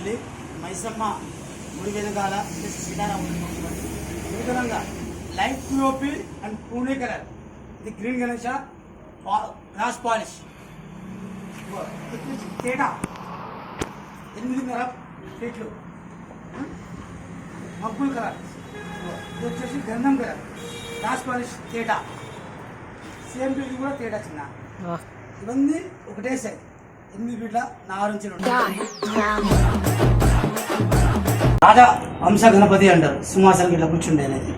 వెళ్ళి మైసమ్మ గుడి వెనకాల సీతారాం నూతనంగా light POP and Pune colour, ఇది గ్రీన్ గణేష గ్లాస్ పాలిష్ తేడా 8.5 ఫీట్లు మబ్బుల్ కలర్, ఇది వచ్చేసి గంధం కలర్ గ్లాస్ పాలిష్ తేడా, సేమ్ ఫీట్ కూడా తేడా చిన్న, ఇవన్నీ ఒకటే సైజ్ 8 ఫీట్ల 4 ఇంచులు. రాజా వంశ గణపతి అంటారు, సింహాసనం ఇట్లా కూర్చుండే అనేది.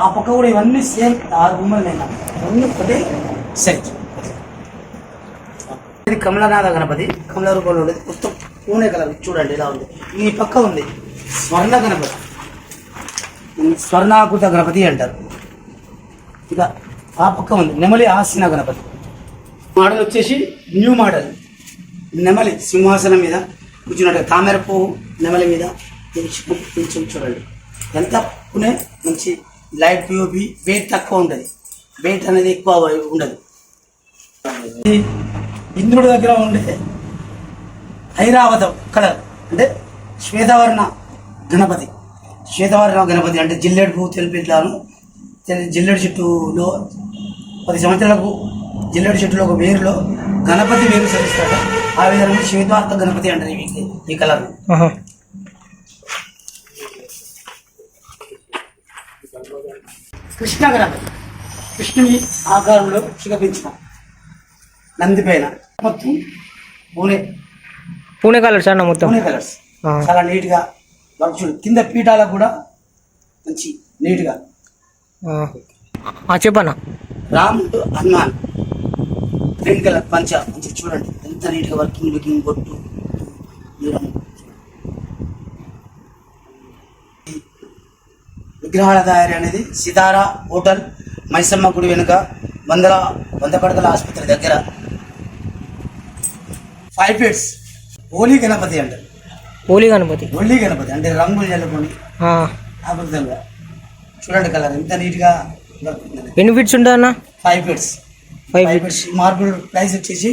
ఆ పక్క కూడా ఇవన్నీ సేమ్ 6 బొమ్మలు ఇవన్నీ ఒకటే సైజ్. ఇది కమలనాథ గణపతి, కమల రూపంలో ఉండేది, మొత్తం పూణే కలర్ చూడండి ఇలా ఉంది. ఈ పక్క ఉంది స్వర్ణ గణపతి, స్వర్ణాకృత గణపతి అంటారు. ఇక ఆ పక్క ఉంది నెమలి ఆసీన గణపతి. మోడల్ వచ్చేసి న్యూ మోడల్, నెమలి సింహాసనం మీద కూర్చున్నట్టు తామర పువ్వు నెమలి మీద కొంచెం చూడండి ఎంత పూణే, మంచి లైట్ పిఓపి, వెయిట్ తక్కువ ఉంటుంది, వెయిట్ అనేది ఎక్కువ ఉండదు. ఇంద్రుడి దగ్గర ఉండే ఐరావతం కలర్ అంటే శ్వేతవర్ణ గణపతి. శ్వేతవర్ణ గణపతి అంటే జిల్లెడు పువ్వు తెలిపిట్లాను, జిల్లెడు చెట్టులో 10 సంవత్సరాలకు జిల్లెడు చెట్టులో ఒక వేరులో గణపతి వేరు సరిస్తాడు. ఆ విధంగా శ్వేతార్థ గణపతి అంటారు ఈ కలర్. కృష్ణ గణపతి, కృష్ణుని ఆకారంలో చిగపించిన నంది పైన, మొత్తం పూణే కలర్స్ అన్న, మొత్తం పూణే కలర్స్ చాలా నీట్ గా వర్క్ చూడు. కింద పీఠాలకు కూడా మంచి నీట్ గా. చెప్పన్నా రాముడు హనుమాన్ గ్రీన్ కలర్ పంచ మంచి చూడండి ఎంత నీట్ గా వర్కింగ్ లుకింగ్ బొట్టు. విగ్రహాల తయారీ అనేది సితారా హోటల్ మైసమ్మ గుడి వెనుక 100 పడకల ఆసుపత్రి దగ్గర 5 ఫీట్స్ హోలీ గణపతి అంటారు. హోలీ గణపతి, హోలీ గణపతి అంటే రంగులు చల్లుకొని ఆబద్ధంగా చూడండి కలర్ ఎంత నీట్ గా. ఎన్ని ఫీట్స్ ఉంటుంది అన్న? 5 ఫీట్స్. 5 ఫీట్స్. మార్బుల్ ప్రైస్ వచ్చేసి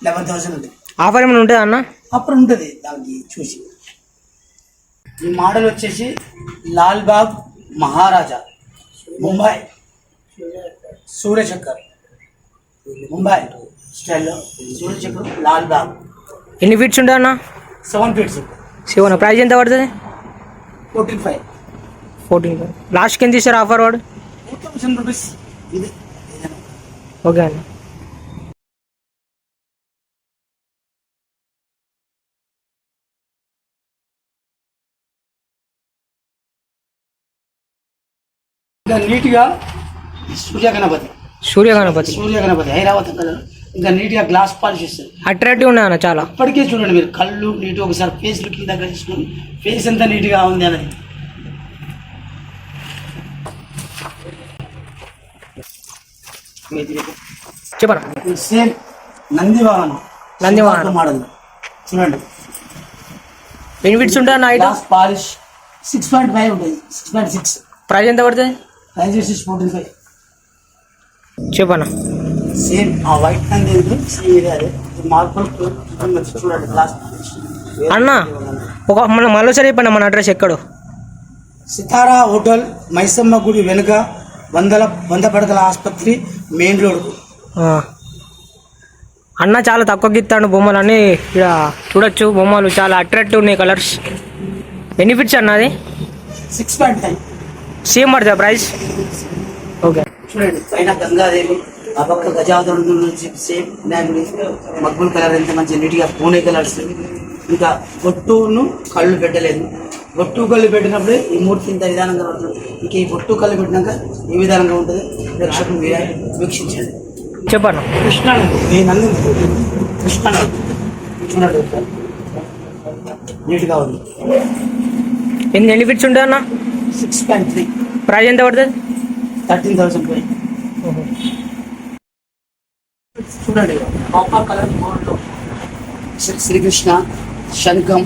11,000 ఉంటుంది. ఆఫర్ ఏమైనా ఉంటుంది అన్న? ఆఫర్ ఉంటుంది దానికి చూసి. ఈ మోడల్ వచ్చేసి లాల్బాగ్ మహారాజా ముంబై సూర్యచక్కర్, ముంబై స్టైల్లో సూర్యచక్కర్ లాల్బాగ్. ఎన్ని ఫీట్స్ ఉంటుంది అన్న? 7 ఫీట్స్. 7. ప్రైస్ ఎంత పడుతుంది? 14,500. లాస్ట్కి ఎంత ఇస్తారు ఆఫర్ వాడు? 4,000 రూపీస్. ఇది ఓకే అన్న. ఇంకా నీట్గా సూర్య గణపతి ఐరావతం కలర్, ఇంకా నీట్గా గ్లాస్ పాలిష్ ఇస్తారు. అట్రాక్టివ్ ఉన్నాయి అన్న చాలా. ఇప్పటికే చూడండి మీరు కళ్ళు నీట్, ఒకసారి ఫేస్ లుక్ దగ్గర తీసుకొని ఫేస్ ఎంత నీట్గా ఉంది అనేది. చెప్పండి. సేమ్ నంది వాహనం మోడల్ చూడండి. ఎన్ని ఫీట్స్ ఉంటుంది అన్న? గ్లాస్ పాలిష్ 6.5 ఉంటుంది. 6.6. ప్రైస్ ఎంత పడుతుంది? ప్రైస్ వచ్చేసి 14,500. చెప్పన్నా. సేమ్ ఆ వైట్ నంది సేమ్ ఇదే, అదే మార్బుల్ చూడండి గ్లాస్ అన్న. మన మరోసారి చెప్పండి మన అడ్రస్ ఎక్కడో. సితారా హోటల్ మైసమ్మ గుడి వెనుక 100 పడకల ఆసుపత్రి మెయిన్ రోడ్. అన్న చాలా తక్కువకి ఇస్తాడు బొమ్మలు అన్నీ. ఇక్కడ చూడొచ్చు బొమ్మలు చాలా అట్రాక్టివ్ ఉన్నాయి కలర్స్. ఎన్ని ఫీట్స్ అన్నది? 6.5. సేమ్ పడుతుంది ప్రైస్. ఓకే చూడండి పైన గంగాదేవి, ఆ పక్క గజావతుడు నుంచి సేమ్ వినాయకుడి మగ్గుల్ కలర్ ఎంత మంచి నీట్గా పూణే కలర్స్. ఇంకా బొట్టును కళ్ళు పెట్టలేదు, బొట్టు కళ్ళు పెట్టినప్పుడే ఈ మూర్తి ఇంత విధానంగా ఉంటుంది. ఇంక ఈ బొట్టు కళ్ళు పెట్టినాక ఈ విధానంగా ఉంటుంది. ప్రేక్షకులు వీక్షించండి. చెప్పండి. కృష్ణ ఈ నంది కృష్ణ చూడండి నీట్గా ఉంది. ఎన్ని ఫీట్స్ ఉంటుంది అన్న? 6.3. ప్రైస్ ఎంత పడుతుంది? 13,000. చూడండి కాపర్ కలర్ బోర్డులో శ్రీకృష్ణ శంఖం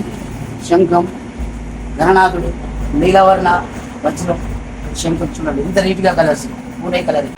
గణనాథుడు నీలవర్ణ వజ్రం శంఖం చూడండి ఎంత నీట్గా కలర్స్ పూణే కలర్.